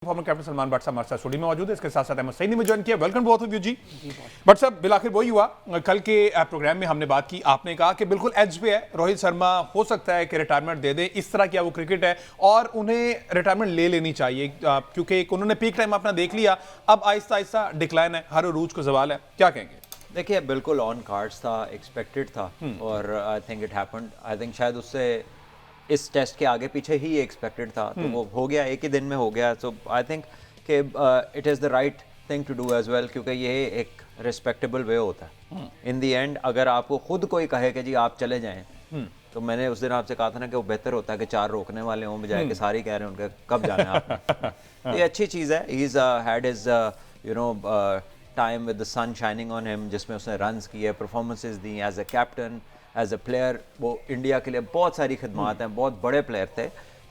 Former captain Salman Bhatt साहब हमारे साथ स्टूडियो में मौजूद है। इसके साथ साथ अहमद सईद ने ज्वाइन किया। वेलकम बोथ ऑफ यू जी। भट्ट साहब, बिलाखिर वही हुआ, कल के प्रोग्राम में हमने बात की, आपने कहा कि बिल्कुल एज पे है रोहित शर्मा, हो सकता है कि रिटायरमेंट दे दे, इस तरह क्या वो क्रिकेट है और उन्हें रिटायरमेंट ले लेनी चाहिए क्योंकि उन्होंने पीक टाइम अपना देख लिया, अब आहिस्ता आहिस्ता डिक्लाइन है, हर अरूज को सवाल है, क्या कहेंगे? देखिए, बिल्कुल ऑन कार्ड्स था, एक्सपेक्टेड था और I think it happened. I think शायद उससे इस टेस्ट के आगे पीछे ही एक्सपेक्टेड था, तो वो हो गया, एक ही दिन में हो गया। सो आई थिंक कि it is the right thing to do as well, क्योंकि ये एक रिस्पेक्टेबल वे होता है। इन दी एंड अगर आपको खुद कोई कहे कि जी आप चले जाएं, तो मैंने उस दिन आपसे कहा था ना कि वो बेहतर होता है कि चार रोकने वाले हों बजाय कि सारे कह रहे हैं उनके कब जाना है आपने। ये अच्छी चीज़ है। He is had is you know time with the sun shining on him, जिसमें उसने रन्स किए, परफॉर्मेंसेज दी as a captain, as a player. वो इंडिया के लिए बहुत सारी खिदमात हैं, बहुत बड़े प्लेयर थे।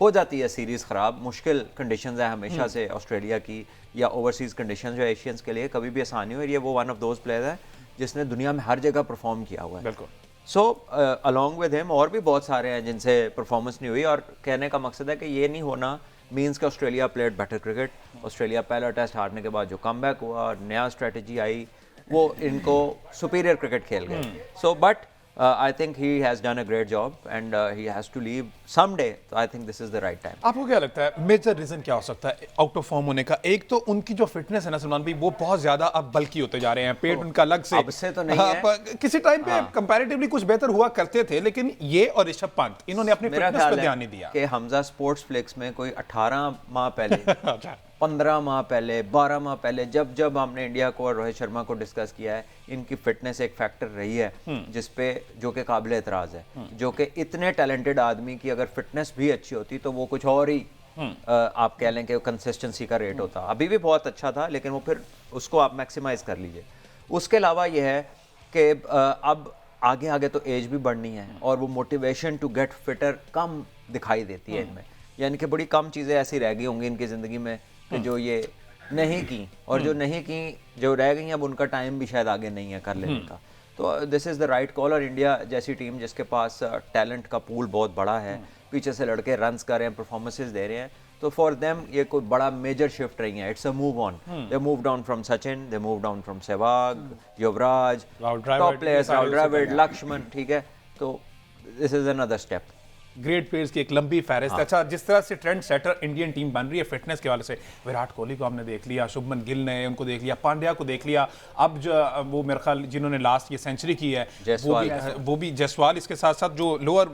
हो जाती है सीरीज़ ख़राब, मुश्किल कंडीशंस है हमेशा से ऑस्ट्रेलिया की या ओवरसीज़ कंडीशंस जो एशियंस के लिए कभी भी आसानी हो। ये वो वन ऑफ दोज प्लेयर है जिसने दुनिया में हर जगह परफॉर्म किया हुआ है। बिल्कुल। सो अलॉन्ग विद हिम और भी बहुत सारे हैं जिनसे परफॉर्मेंस नहीं हुई, और कहने का मकसद है कि ये नहीं होना मीन्स कि Australia played better cricket. Australia पहला टेस्ट हारने के बाद जो कमबैक हुआ, नया स्ट्रेटजी आई, वो इनको सुपीरियर क्रिकेट खेल गए। So but I think he has done a great job and he has to leave someday. So I think this is the right time. आपको क्या लगता है मेजर रीजन क्या हो सकता है आउट ऑफ फॉर्म होने का? एक तो उनकी जो फिटनेस है ना सलमान भाई, वो बहुत ज्यादा अब बल्की होते जा रहे हैं, पेट उनका अलग से अब से तो नहीं है। किसी टाइम पे कंपैरेटिवली कुछ बेहतर हुआ करते थे, लेकिन ये और ऋषभ पंत इन्होंने अपनी फिटनेस पर ध्यान नहीं दिया। कि हमजा स्पोर्ट्स फ्लिक्स में कोई 18 माह पहले 15 माह पहले, 12 माह पहले, जब जब हमने इंडिया को और रोहित शर्मा को डिस्कस किया है, इनकी फिटनेस एक फैक्टर रही है जिसपे जो कि काबिल एतराज़ है, जो कि इतने टैलेंटेड आदमी की अगर फिटनेस भी अच्छी होती तो वो कुछ और ही आप कह लें कि कंसिस्टेंसी का रेट होता। अभी भी बहुत अच्छा था, लेकिन वो फिर उसको आप मैक्सिमाइज कर लीजिए। उसके अलावा ये है कि अब आगे आगे तो एज भी बढ़नी है और वो मोटिवेशन टू गेट फिटर कम दिखाई देती है इनमें। यानी कि बड़ी कम चीज़ें ऐसी रह गई होंगी इनकी ज़िंदगी में कि जो ये नहीं की, और जो नहीं की जो रह गई, अब उनका टाइम भी शायद आगे नहीं है कर लेने का। तो this is the right call. और इंडिया जैसी टीम जिसके पास टैलेंट का पूल बहुत बड़ा है, पीछे से लड़के रन्स कर रहे हैं, परफॉर्मेंसेज दे रहे हैं, तो फॉर देम ये कोई बड़ा मेजर शिफ्ट रही है। It's a move on. They move down from Sachin, they move down from Sehwag, Yuvraj, top players, Rahul Dravid, Laxman, ठीक है। तो this is another step. Great players की एक लंबी फहरिस्त। अच्छा, जिस तरह से ट्रेंड सेटर इंडियन टीम बन रही है फिटनेस के वाले से, विराट कोहली को हमने देख लिया, शुभमन गिल ने उनको देख लिया, पांड्या को देख लिया, अब जो वो मेरे ख्याल जिन्होंने लास्ट ये सेंचुरी की है वो भी जयसवाल, इसके साथ साथ जो लोअर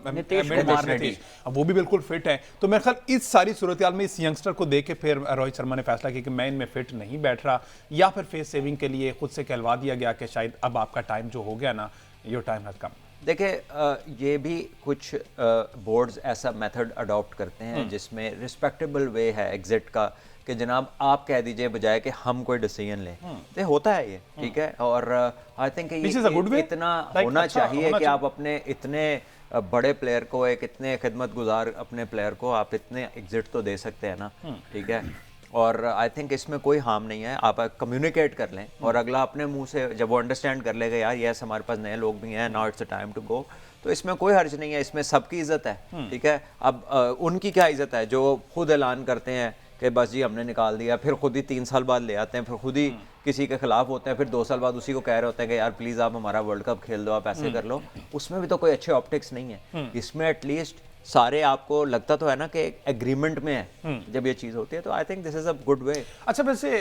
वो भी बिल्कुल फिट है। तो मेरे ख्याल इस सारी सूरत में इस यंगस्टर को देख के फिर रोहित शर्मा ने फैसला किया कि मैं इनमें फिट नहीं बैठ रहा, या फिर फेस सेविंग के लिए खुद से कहलवा दिया गया कि शायद अब आपका टाइम जो हो गया ना, योर टाइम हैज कम। देखिए, ये भी कुछ बोर्ड्स ऐसा मेथड अडॉप्ट करते हैं जिसमें रिस्पेक्टेबल वे है एग्जिट का, कि जनाब आप कह दीजिए बजाय कि हम कोई डिसीजन लें। तो होता है ये, ठीक है। और आई थिंक ये इतना होना चाहिए कि आप अपने इतने बड़े प्लेयर को, एक इतने खिदमत गुजार अपने प्लेयर को आप इतने एग्जिट तो दे सकते हैं ना, ठीक है। और आई थिंक इसमें कोई हार्म नहीं है, आप कम्युनिकेट कर लें और अगला अपने मुंह से जब वो अंडरस्टैंड कर लेगा, यार यस हमारे पास नए लोग भी हैं, now it's a time to go, तो इसमें कोई हर्ज नहीं है, इसमें सबकी इज्जत है, ठीक है। अब उनकी क्या इज्जत है जो खुद ऐलान करते हैं कि बस जी हमने निकाल दिया, फिर खुद ही 3 साल बाद ले आते हैं, फिर खुद ही किसी के खिलाफ होते हैं, फिर 2 साल बाद उसी को कह रहे होते हैं कि यार प्लीज़ आप हमारा वर्ल्ड कप खेल दो, आप ऐसे कर लो। उसमें भी तो कोई अच्छे ऑप्टिक्स नहीं है। इसमें एटलीस्ट सारे आपको लगता तो है ना कि एग्रीमेंट में है जब ये चीज़ होती है, तो I think this is a good way. अच्छा, वैसे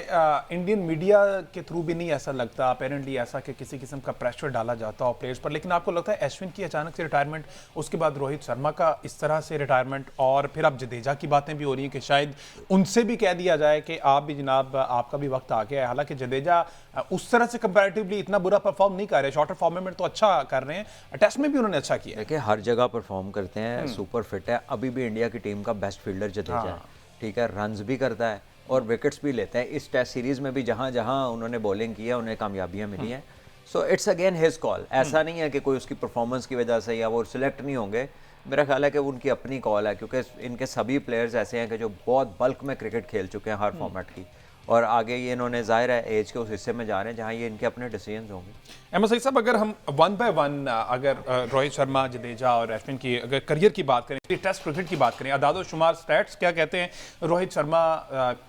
इंडियन मीडिया के थ्रू भी नहीं ऐसा लगता अपेरेंटली ऐसा कि किसी किस्म का प्रेशर डाला जाता हो प्लेयर्स पर, लेकिन आपको लगता है अश्विन की अचानक से रिटायरमेंट, उसके बाद रोहित शर्मा का इस तरह से रिटायरमेंट, और फिर अब जडेजा की बातें भी हो रही हैं कि शायद उनसे भी कह दिया जाए कि आप भी जनाब आपका भी वक्त आ गया है। हालांकि जडेजा उस तरह से कंपैरेटिवली इतना बुरा परफॉर्म नहीं कर रहे, शॉर्टर फॉर्मेट में तो अच्छा कर रहे हैं, टेस्ट में भी उन्होंने अच्छा किया। देखिए, हर जगह परफॉर्म करते हैं, सुपर फिट है, अभी भी इंडिया की टीम का बेस्ट फील्डर जडेजा है, ठीक है। रन्स भी करता है और विकेट्स भी लेते हैं। इस टेस्ट सीरीज में भी जहां जहां उन्होंने बॉलिंग की है उन्हें कामयाबियां मिली हैं। So it's again his call. ऐसा नहीं है कि कोई उसकी परफॉर्मेंस की वजह से या वो सिलेक्ट नहीं होंगे, मेरा ख्याल है कि उनकी अपनी कॉल है, क्योंकि इनके सभी प्लेयर्स ऐसे हैं कि जो बहुत बल्क में क्रिकेट खेल चुके हैं हर फॉर्मेट की, और आगे ये इन्होंने जाहिर है एज के उस हिस्से में जा रहे हैं जहाँ ये इनके अपने डिसीजन होंगे। अहमद सईद साहब, अगर हम वन बाय वन अगर रोहित शर्मा, जडेजा और अश्विन की अगर करियर की बात करें, टेस्ट क्रिकेट की बात करें, अदादो शुमार स्टैट्स क्या कहते हैं, रोहित शर्मा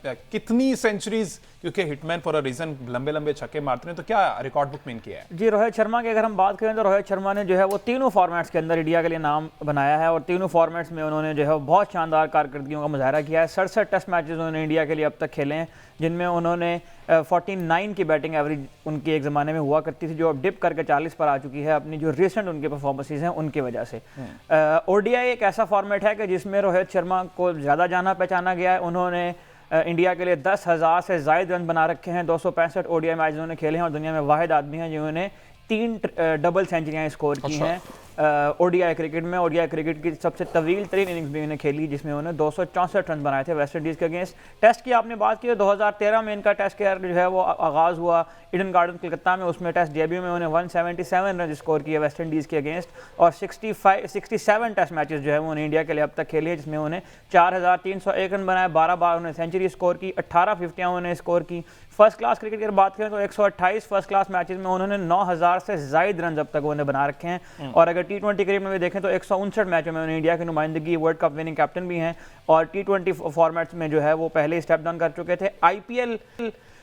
कितनी सेंचुरीज, क्योंकि हिटमैन फॉर अ रीजन लंबे लंबे छक्के मारते हैं, तो क्या रिकॉर्ड बुक में इनकी है? जी, रोहित शर्मा की अगर हम बात करें तो रोहित शर्मा ने जो है वो तीनों फॉर्मेट्स के अंदर इंडिया के लिए नाम बनाया है और तीनों फॉर्मेट्स में उन्होंने जो है बहुत शानदार कारकर्दगियों का मुजाहरा किया है। 67 टेस्ट मैचेस उन्होंने इंडिया के लिए अब तक खेले हैं, जिनमें उन्होंने 49 की बैटिंग एवरेज उनकी एक ज़माने में हुआ करती थी, जो अब डिप करके 40 पर आ चुकी है अपनी जो रिसेंट उनके परफॉर्मेंसेज हैं उनकी वजह से। ओडीआई एक ऐसा फॉर्मेट है कि जिसमें रोहित शर्मा को ज़्यादा जाना पहचाना गया है। उन्होंने इंडिया के लिए 10,000 से ज़ायद रन बना रखे हैं, 265 ओडीआई मैच उन्होंने खेले हैं और दुनिया में वाहिद आदमी हैं जिन्होंने 3 डबल सेंचुरियाँ स्कोर की हैं ओडीआई क्रिकेट में। ओडीआई क्रिकेट की सबसे तवील तरीन इनिंग्स भी उन्हें खेली जिसमें उन्होंने 264 रन बनाए थे वेस्ट इंडीज़ के अगेंस्ट। टेस्ट की आपने बात की, 2013 में इनका टेस्ट कैरियर जो है वो आगाज़ हुआ ईडन गार्डन कलकत्ता में। उसमें टेस्ट डेब्यू में उन्हें 177 रन स्कोर किए वेस्ट इंडीज़ के अगेंस्ट और 67 टेस्ट मैचेस जो है वो उन्हें इंडिया के लिए अब तक खेले, जिसमें उन्हें 4,301 रन बनाए, 12 बार उन्हें सेंचुरी स्कोर की, 18 फिफ्टियाँ उन्हें स्कोर की। फर्स्ट क्लास क्रिकेट की बात करें तो 128 फर्स्ट क्लास मैचेस में उन्होंने 9,000 से ज़ायद रन अब तक उन्हें बना रखे हैं। और अगर T20 क्रिकेट में भी देखें तो 159 मैचों में उन्हें इंडिया की नुमाइंदगी, वर्ल्ड कप विनिंग कैप्टन भी हैं और T20 फॉर्मेट्स में जो है वो पहले स्टेप डाउन कर चुके थे। IPL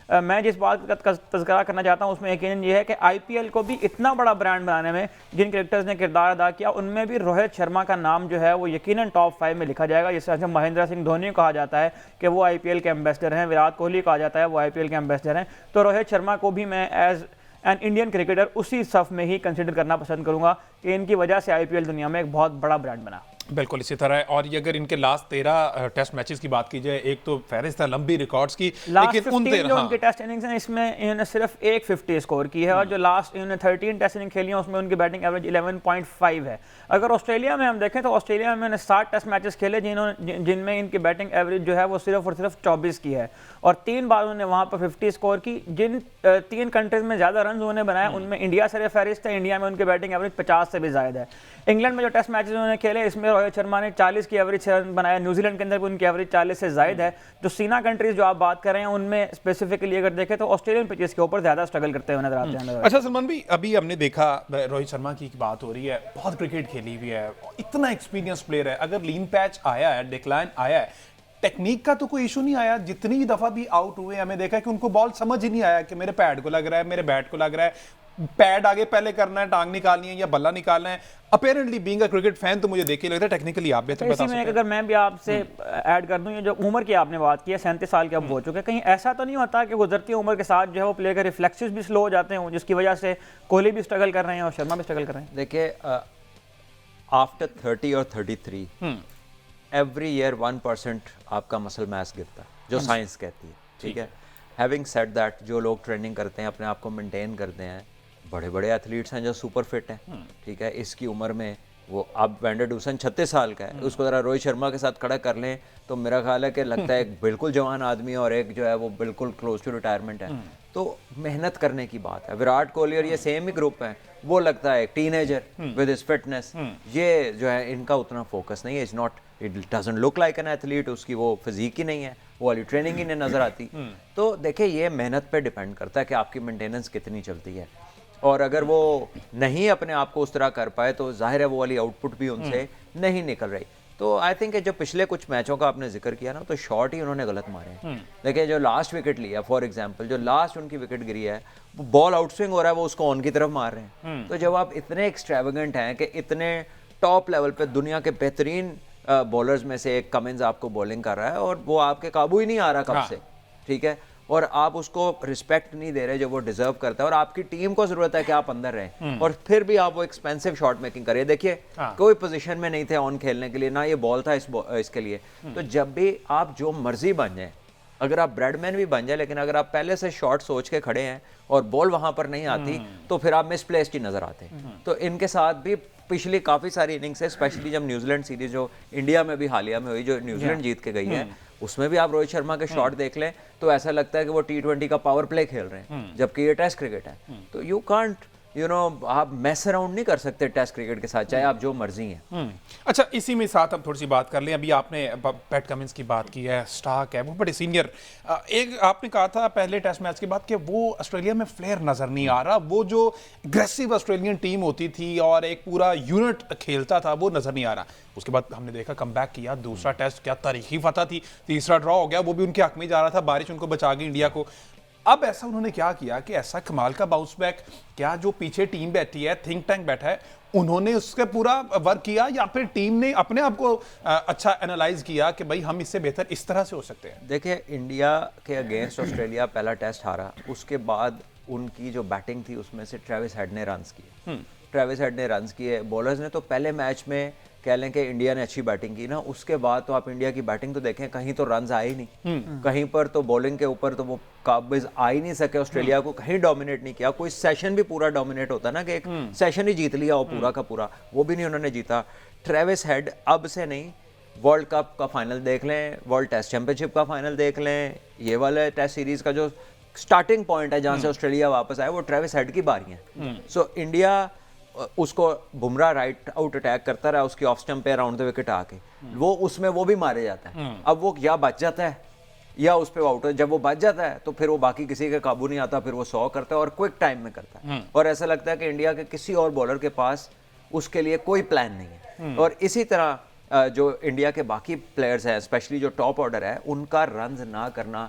मैं जिस बात का तज़किरा करना चाहता हूँ उसमें यकीनन ये है कि IPL को भी इतना बड़ा ब्रांड बनाने में जिन क्रिकेटर्स ने किरदार अदा किया उनमें भी रोहित शर्मा का नाम जो है वो यकीनन टॉप 5 में लिखा जाएगा। जिस तरह से महेंद्र सिंह धोनी को कहा जाता है कि वो IPL के एम्बेसडर हैं, विराट कोहली कहा जाता है वो IPL के एम्बेसडर हैं, तो रोहित शर्मा को भी मैं एज एन इंडियन क्रिकेटर उसी सफ़ में ही कंसिडर करना पसंद करूँगा कि इनकी वजह से IPL दुनिया में एक बहुत बड़ा ब्रांड बना। बिल्कुल इसी तरह है। और ये अगर इनके लास्ट 13 टेस्ट मैचेस की बात की जाए, एक तो फहरिस्त है लंबी रिकॉर्ड्स की, लेकिन उन 15 जो उनके टेस्ट इनिंग्स हैं इसमें इन्होंने सिर्फ एक 50 स्कोर की है और जो लास्ट इन्होंने 13 टेस्ट इनिंग खेली हैं उसमें उनकी बैटिंग एवरेज 11.5 है। अगर ऑस्ट्रेलिया में हम देखें तो ऑस्ट्रेलिया में उन्होंने 60 टेस्ट मैचेस खेले जिनमें इनकी बैटिंग एवरेज जो है वो सिर्फ और सिर्फ 24 की है और 3 बार उन्होंने वहाँ पर 50 स्कोर की। जिन 3 कंट्रीज में ज़्यादा रन उन्होंने बनाए उनमें इंडिया से फहरिस्त है। इंडिया में उनकी बैटिंग एवरेज 50 से भी ज़्यादा है। इंग्लैंड में जो टेस्ट मैचेस उन्होंने खेले इसमें रोहित शर्मा ने 40 की एवरेज से रन बनाया। न्यूजीलैंड के अंदर भी उनकी एवरेज 40 से ज़ायद है। जो सीना कंट्रीज जो आप बात कर रहे हैं उनमें स्पेसिफिकली अगर देखें तो ऑस्ट्रेलियन पिचेस के ऊपर ज़्यादा स्ट्रगल करते हुए नजर आते हैं। अच्छा सलमान भाई, अभी हमने देखा रोहित शर्मा की बात हो रही है, बहुत क्रिकेट खेली हुई है, इतना एक्सपीरियंस प्लेयर है, अगर लीन पैच आया है, डिक्लाइन आया है, टेक्निक का तो कोई इशू नहीं आया। जितनी दफा भी आउट हुए हमें देखा कि उनको बॉल समझ ही नहीं आया कि मेरे पैड को लग रहा है, मेरे बैट को लग रहा है, पैड आगे पहले करना है, टांग निकालनी है या बल्ला निकालना है। Apparently being a cricket fan तो मुझे देखिए लगता है टेक्निकली आप बेहतर बता सकते हैं। अगर मैं भी आपसे ऐड कर दूं, ये जो उम्र की आपने बात की है 37 साल के अब हो चुके हैं, कहीं ऐसा तो नहीं होता कि गुजरती उम्र के साथ जो है वो प्लेयर के रिफ्लेक्सेस भी स्लो हो जाते हैं जिसकी वजह से कोहली भी स्ट्रगल कर रहे हैं और शर्मा भी स्ट्रगल कर रहे हैं? देखिए आफ्टर 30 और 33 एवरी ईयर 1% आपका मसल मास गिरता है, जो साइंस कहती है, ठीक है। हैविंग सेड दैट, जो लोग ट्रेनिंग करते हैं, अपने आप को मेंटेन करते हैं, बड़े बड़े एथलीट्स हैं जो सुपर फिट हैं, ठीक है, इसकी उम्र में वो अब वैंडर डूसन 36 साल का है, उसको ज़रा रोहित शर्मा के साथ खड़ा कर लें तो मेरा ख्याल है कि लगता है एक बिल्कुल जवान आदमी और एक जो है वो बिल्कुल क्लोज टू रिटायरमेंट है। तो मेहनत करने की बात है। विराट कोहली और ये सेम ही ग्रुप है, वो लगता है एक टीनेजर विद हिज फिटनेस, ये जो है इनका उतना फोकस नहीं है। It's not, it doesn't look like an athlete, उसकी वो फिजिक ही नहीं है, वो वाली ट्रेनिंग ही नहीं नजर आती। तो देखिए ये मेहनत पे डिपेंड करता है कि आपकी मेंटेनेंस कितनी चलती है, और अगर वो नहीं अपने आप को उस तरह कर पाए तो जाहिर है वो वाली आउटपुट भी उनसे नहीं निकल रही। तो आई थिंक जो पिछले कुछ मैचों का आपने जिक्र किया ना, तो शॉट ही उन्होंने गलत मारे हैं। देखिए जो लास्ट विकेट लिया, फॉर एग्जांपल जो लास्ट उनकी विकेट गिरी है, वो बॉल आउटस्विंग हो रहा है, वो उसको ऑन की तरफ मार रहे हैं। तो जब आप इतने एक्सट्रेवेगेंट हैं कि इतने टॉप लेवल पे दुनिया के बेहतरीन बॉलर्स में से एक कमिंस आपको बॉलिंग कर रहा है और वो आपके काबू ही नहीं आ रहा कब से, ठीक है, और आप उसको रिस्पेक्ट नहीं दे रहे जो वो डिजर्व करता है, और आपकी टीम को जरूरत है कि आप अंदर रहें, और फिर भी आप वो एक्सपेंसिव शॉट मेकिंग करिए। देखिए कोई पोजीशन में नहीं थे ऑन खेलने के लिए, ना ये बॉल था इसके लिए। तो जब भी आप जो मर्जी बन जाए, अगर आप ब्रेडमैन भी बन जाए, लेकिन अगर आप पहले से शॉट सोच के खड़े हैं और बॉल वहां पर नहीं आती तो फिर आप मिसप्लेस्ड ही नजर आते हैं। तो इनके साथ भी पिछली काफी सारी इनिंग्स है, स्पेशली जब न्यूजीलैंड सीरीज जो इंडिया में भी हालिया में हुई, जो न्यूजीलैंड जीत के गई है, उसमें भी आप रोहित शर्मा के शॉट देख लें तो ऐसा लगता है कि वो T20 का पावर प्ले खेल रहे हैं, जबकि ये टेस्ट क्रिकेट है। तो यू कांट आप मैस अराउंड नहीं कर सकते टेस्ट क्रिकेट के साथ, चाहे आप जो मर्जी हैं। अच्छा, इसी में साथ अब थोड़ी सी बात कर लें। अभी आपने पैट कमिंस की बात की है, स्टार्क है, वो बड़े सीनियर। एक आपने कहा था पहले टेस्ट मैच के बाद कि वो ऑस्ट्रेलिया में फ्लेयर नजर नहीं आ रहा, वो जो एग्रेसिव ऑस्ट्रेलियन टीम होती थी और एक पूरा यूनिट खेलता था वो नजर नहीं आ रहा। उसके बाद हमने देखा कमबैक किया, दूसरा टेस्ट क्या तारीखी फतह थी, तीसरा ड्रॉ हो गया, वो भी उनके हक में जा रहा था, बारिश उनको बचा गई इंडिया को। अब ऐसा उन्होंने क्या किया कि ऐसा कमाल का बाउंस बैक, क्या जो पीछे टीम बैठी है, थिंक टैंक बैठा है, उन्होंने उसके पूरा वर्क किया या फिर टीम ने अपने आप को अच्छा एनालाइज किया कि भाई हम इससे बेहतर इस तरह से हो सकते हैं? देखिए, इंडिया के अगेंस्ट ऑस्ट्रेलिया पहला टेस्ट हारा, उसके बाद उनकी जो बैटिंग थी उसमें से ट्रेविस हेड ने रन्स किए। ट्रेविस हेड ने रन्स किए, बॉलर्स ने तो पहले मैच में कह लें कि इंडिया ने अच्छी बैटिंग की ना, उसके बाद तो आप इंडिया की बैटिंग तो देखें, कहीं तो रन्स आए ही नहीं, कहीं पर तो बॉलिंग के ऊपर तो वो काबिज आ ही नहीं सके, ऑस्ट्रेलिया को कहीं डोमिनेट नहीं किया। कोई सेशन भी पूरा डोमिनेट होता ना कि एक सेशन ही जीत लिया हो पूरा का पूरा, वो भी नहीं उन्होंने जीता। ट्रेविस हेड अब से नहीं, वर्ल्ड कप का फाइनल देख लें, वर्ल्ड टेस्ट चैंपियनशिप का फाइनल देख लें, ये वाले टेस्ट सीरीज का जो स्टार्टिंग पॉइंट है जहाँ से ऑस्ट्रेलिया वापस आए, वो ट्रेविस हेड की बारी है। सो इंडिया उसको बुमराह राइट आउट अटैक करता रहा, उसकी ऑफ स्टंप पे अराउंड द विकेट आके वो उसमें वो भी मारे जाता है। अब वो या बच जाता है या उस पे आउट, जब वो बच जाता है तो फिर वो बाकी किसी के काबू नहीं आता, फिर वो 100 करता है और क्विक टाइम में करता है। और ऐसा लगता है कि इंडिया के किसी और बॉलर के पास उसके लिए कोई प्लान नहीं है। और इसी तरह जो इंडिया के बाकी प्लेयर्स हैं, स्पेशली जो टॉप ऑर्डर है, उनका रन्स ना करना,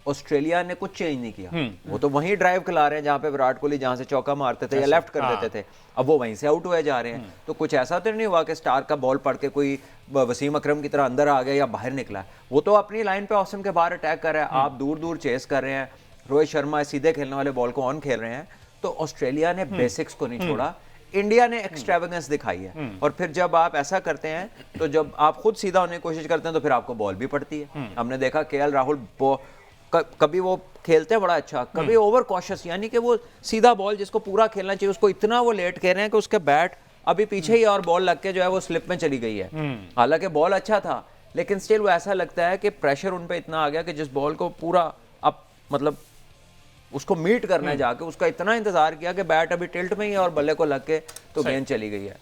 ऑस्ट्रेलिया ने कुछ चेंज नहीं किया। वो तो वहीं ड्राइव खिला रहे हैं जहां पे विराट कोहली जहां से चौका मारते थे या लेफ्ट कर देते थे, अब वो वहीं से आउट हुए जा रहे हैं। तो कुछ ऐसा तो नहीं हुआ कि स्टार का बॉल पड़ के कोई वसीम अकरम की तरह अंदर आ गया या बाहर निकला। वो तो अपनी लाइन पे ऑस्टिन के बाहर अटैक कर रहा है, आप दूर दूर चेस कर रहे हैं, रोहित शर्मा सीधे खेलने वाले बॉल को ऑन खेल रहे हैं। तो ऑस्ट्रेलिया ने बेसिक्स को नहीं छोड़ा, इंडिया ने एक्सट्रावेगेंस दिखाई है। और फिर जब आप ऐसा करते हैं तो जब आप खुद सीधा होने की कोशिश करते हैं तो फिर आपको बॉल भी पड़ती है। हमने देखा केएल राहुल कभी वो खेलते हैं बड़ा अच्छा, कभी ओवर कॉशियस, यानी कि वो सीधा बॉल जिसको पूरा खेलना चाहिए उसको इतना वो लेट कह रहे हैं कि उसके बैट अभी पीछे ही और बॉल लग के जो है वो स्लिप में चली गई है। हालांकि बॉल अच्छा था लेकिन स्टिल वो ऐसा लगता है कि प्रेशर उन पे इतना आ गया कि जिस बॉल को पूरा अब मतलब उसको मीट करना है जाके, उसका इतना इंतजार किया कि बैट अभी टिल्ट में ही है और बल्ले को लग के तो गेंद चली गई है।